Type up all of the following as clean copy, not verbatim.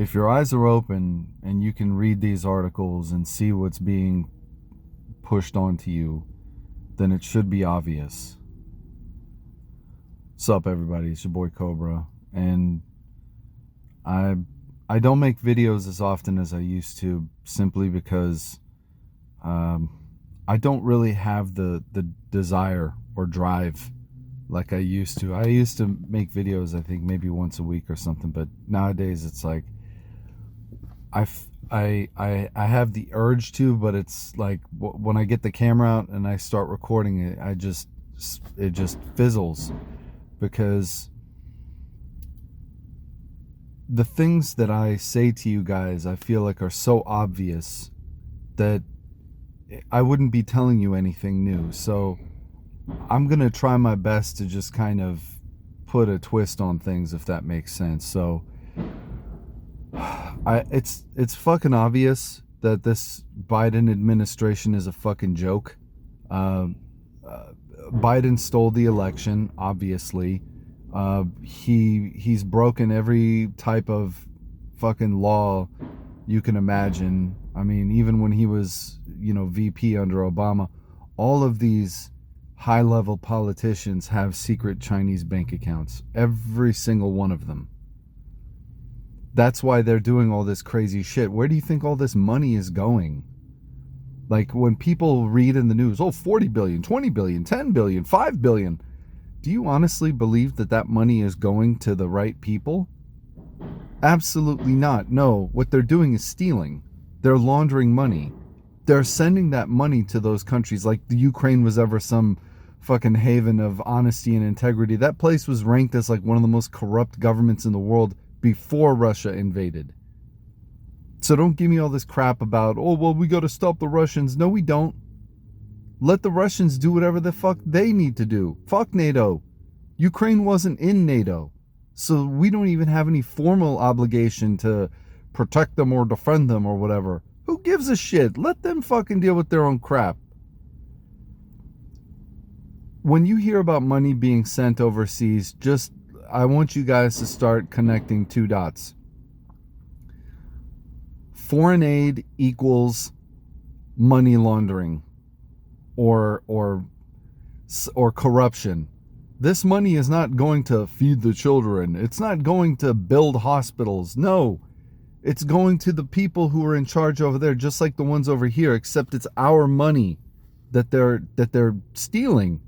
if your eyes are open and you can read these articles and see what's being pushed onto you, then it should be obvious. What's up, everybody? It's your boy Cobra, and I don't make videos as often as I used to, simply because I don't really have the desire or drive like I used to. I used to make videos, I think, maybe once a week or something, but nowadays it's like I have the urge to, but it's like when I get the camera out and I start recording it, it just fizzles, because the things that I say to you guys, I feel like are so obvious that I wouldn't be telling you anything new. So I'm going to try my best to just kind of put a twist on things, if that makes sense. So it's fucking obvious that this Biden administration is a fucking joke. Biden stole the election, obviously. He's broken every type of fucking law you can imagine. I mean, even when he was, VP under Obama, all of these high-level politicians have secret Chinese bank accounts. Every single one of them. That's why they're doing all this crazy shit. Where do you think all this money is going? Like, when people read in the news, 40 billion, 20 billion, 10 billion, 5 billion. Do you honestly believe that that money is going to the right people? Absolutely not. No, what they're doing is stealing. They're laundering money. They're sending that money to those countries. Like the Ukraine was ever some fucking haven of honesty and integrity. That place was ranked as like one of the most corrupt governments in the world before Russia invaded. So don't give me all this crap about, we got to stop the Russians. No, we don't. Let the Russians do whatever the fuck they need to do. Fuck NATO. Ukraine wasn't in NATO. So we don't even have any formal obligation to protect them or defend them or whatever. Who gives a shit? Let them fucking deal with their own crap. When you hear about money being sent overseas, I want you guys to start connecting two dots. Foreign aid equals money laundering or corruption. This money is not going to feed the children. It's not going to build hospitals. No, it's going to the people who are in charge over there, just like the ones over here, except it's our money that they're stealing.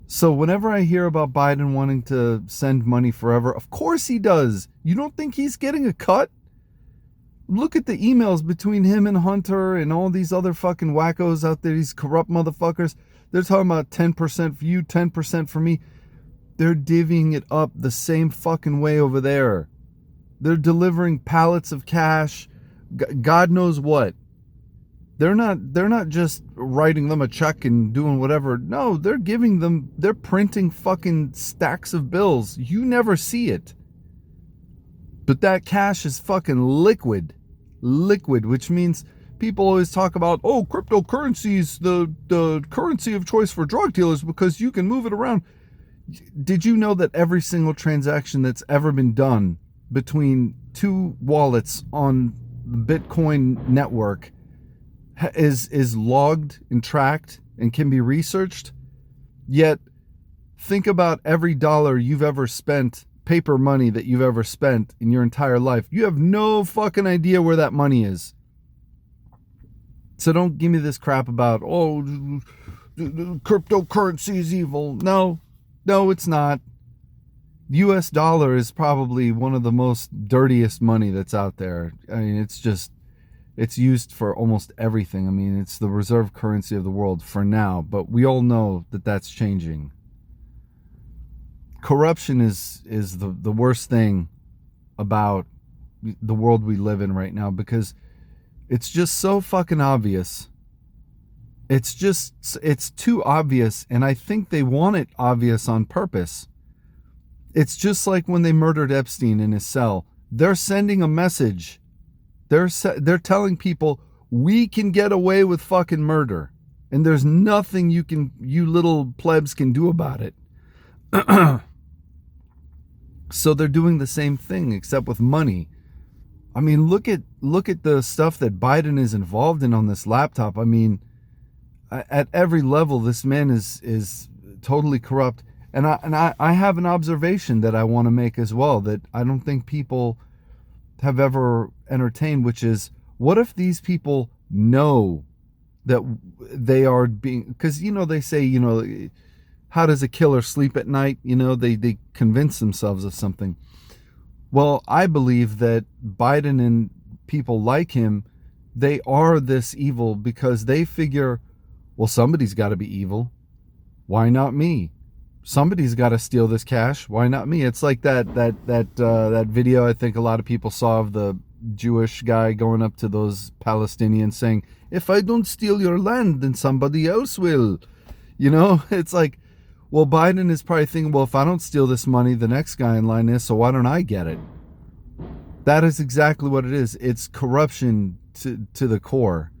So whenever I hear about Biden wanting to send money forever, of course he does. You don't think he's getting a cut? Look at the emails between him and Hunter and all these other fucking wackos out there, these corrupt motherfuckers. They're talking about 10% for you, 10% for me. They're divvying it up the same fucking way over there. They're delivering pallets of cash, God knows what. They're not just writing them a check and doing whatever. No, they're printing fucking stacks of bills. You never see it. But that cash is fucking liquid, which means people always talk about, cryptocurrency is the currency of choice for drug dealers because you can move it around. Did you know that every single transaction that's ever been done between two wallets on the Bitcoin network is logged and tracked and can be researched? Yet, think about every dollar you've ever spent, paper money that you've ever spent in your entire life. You have no fucking idea where that money is. So don't give me this crap about, cryptocurrency is evil. No, it's not. US dollar is probably one of the most dirtiest money that's out there. I mean, it's used for almost everything. I mean, it's the reserve currency of the world for now, but we all know that that's changing. Corruption is the worst thing about the world we live in right now, because it's just so fucking obvious. It's too obvious, and I think they want it obvious on purpose. It's just like when they murdered Epstein in his cell. They're sending a message. They're telling people, we can get away with fucking murder, and there's nothing you little plebs can do about it. So they're doing the same thing except with money. I mean, look at the stuff that Biden is involved in on this laptop. I mean, at every level, this man is totally corrupt. And I have an observation that I want to make as well that I don't think people have ever entertained, which is, what if these people know that they are being, because, they say, how does a killer sleep at night? They convince themselves of something. Well, I believe that Biden and people like him, they are this evil because they figure, well, somebody's got to be evil. Why not me? Somebody's got to steal this cash. Why not me? It's like that video I think a lot of people saw of the Jewish guy going up to those Palestinians saying, if I don't steal your land, then somebody else will. It's like, well, Biden is probably thinking, well, if I don't steal this money, the next guy in line is, so why don't I get it? That is exactly what it is. It's corruption to the core.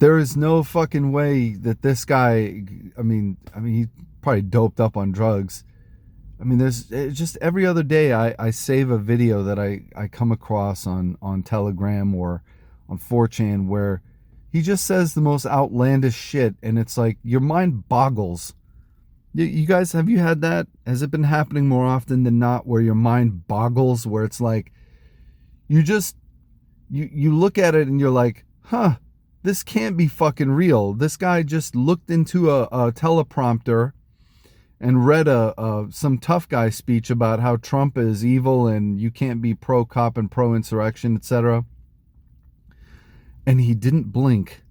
There is no fucking way that this guy, I mean, he probably doped up on drugs. I mean, there's just every other day I save a video that I come across on Telegram or on 4chan where he just says the most outlandish shit, and it's like your mind boggles. You guys, have you had that? Has it been happening more often than not where your mind boggles, where it's like you look at it and you're like, huh, this can't be fucking real. This guy just looked into a teleprompter and read some tough guy speech about how Trump is evil and you can't be pro-cop and pro-insurrection, etc. And he didn't blink.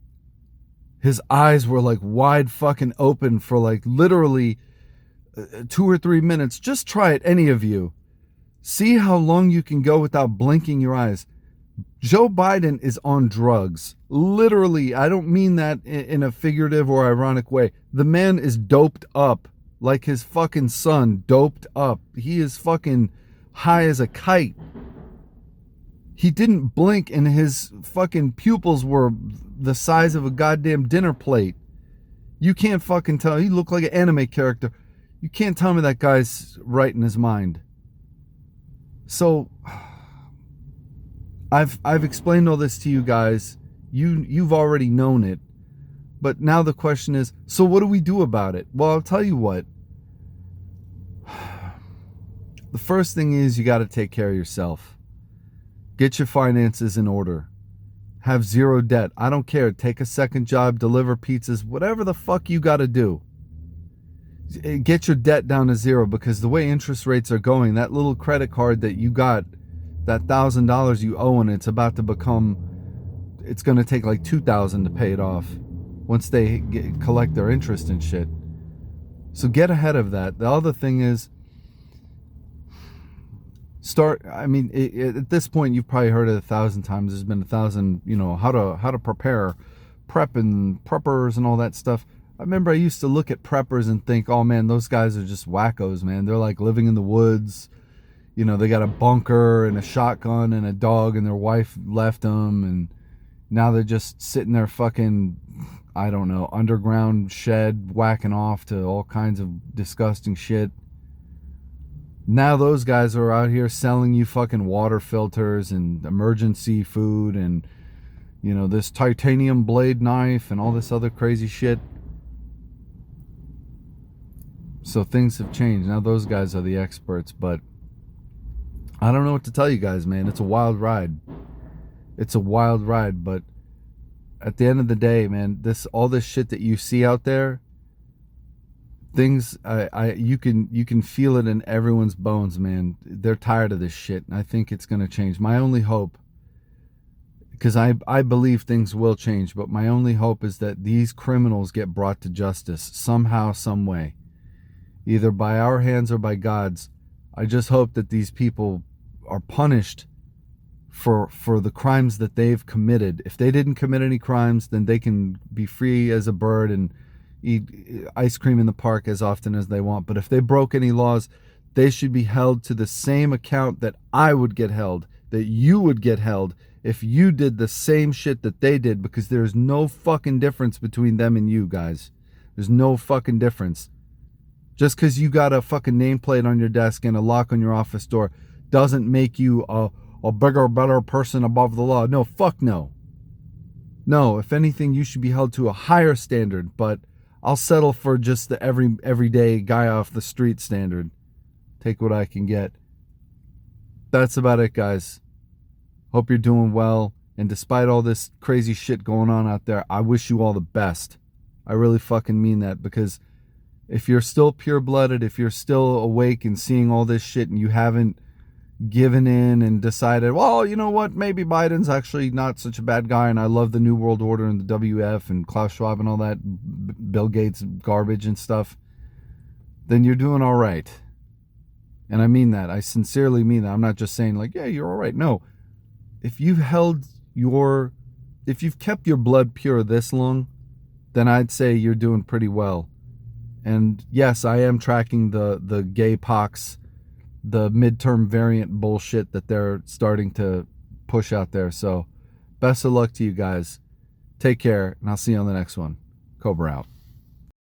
His eyes were like wide fucking open for like literally 2 or 3 minutes. Just try it, any of you. See how long you can go without blinking your eyes. Joe Biden is on drugs. Literally, I don't mean that in a figurative or ironic way. The man is doped up like his fucking son, doped up. He is fucking high as a kite. He didn't blink and his fucking pupils were the size of a goddamn dinner plate. You can't fucking tell. He looked like an anime character. You can't tell me that guy's right in his mind. So I've explained all this to you guys. You've already known it. But now the question is, so what do we do about it? Well, I'll tell you what. The first thing is you got to take care of yourself. Get your finances in order. Have zero debt. I don't care. Take a second job, deliver pizzas, whatever the fuck you got to do. Get your debt down to zero, because the way interest rates are going, that little credit card that you got, that $1,000 you owe, and it's about to become, it's going to take like $2,000 to pay it off once they collect their interest and shit. So get ahead of that. The other thing is, at this point you've probably heard it 1,000 times. There's been 1,000, how to prepare, prep and preppers and all that stuff. I remember I used to look at preppers and think, oh man, those guys are just wackos, man. They're like living in the woods. They got a bunker and a shotgun and a dog, and their wife left them, and now they're just sitting there fucking, I don't know, underground shed whacking off to all kinds of disgusting shit. Now those guys are out here selling you fucking water filters and emergency food and, this titanium blade knife and all this other crazy shit. So things have changed. Now those guys are the experts, but I don't know what to tell you guys, man. It's a wild ride. It's a wild ride, but at the end of the day, man, all this shit that you see out there, things you can feel it in everyone's bones, man. They're tired of this shit, and I think it's going to change. My only hope, because I believe things will change, but my only hope is that these criminals get brought to justice somehow, some way, either by our hands or by God's. I just hope that these people are punished for the crimes that they've committed. If they didn't commit any crimes, then they can be free as a bird and eat ice cream in the park as often as they want. But if they broke any laws, they should be held to the same account that I would get held, that you would get held if you did the same shit that they did, because there's no fucking difference between them and you guys. There's no fucking difference. Just because you got a fucking nameplate on your desk and a lock on your office door doesn't make you a bigger, better person above the law. No, fuck no. No, if anything, you should be held to a higher standard, but I'll settle for just the everyday guy off the street standard. Take what I can get. That's about it, guys. Hope you're doing well. And despite all this crazy shit going on out there, I wish you all the best. I really fucking mean that, because if you're still pure-blooded, if you're still awake and seeing all this shit and you haven't given in and decided, well, you know what, maybe Biden's actually not such a bad guy and I love the New World Order and the WF and Klaus Schwab and all that Bill Gates garbage and stuff, then you're doing all right. And I mean that. I sincerely mean that. I'm not just saying like, yeah, you're all right. No. If you've kept your blood pure this long, then I'd say you're doing pretty well. And yes, I am tracking the gay pox, the midterm variant bullshit that they're starting to push out there. So best of luck to you guys. Take care, and I'll see you on the next one. Cobra out.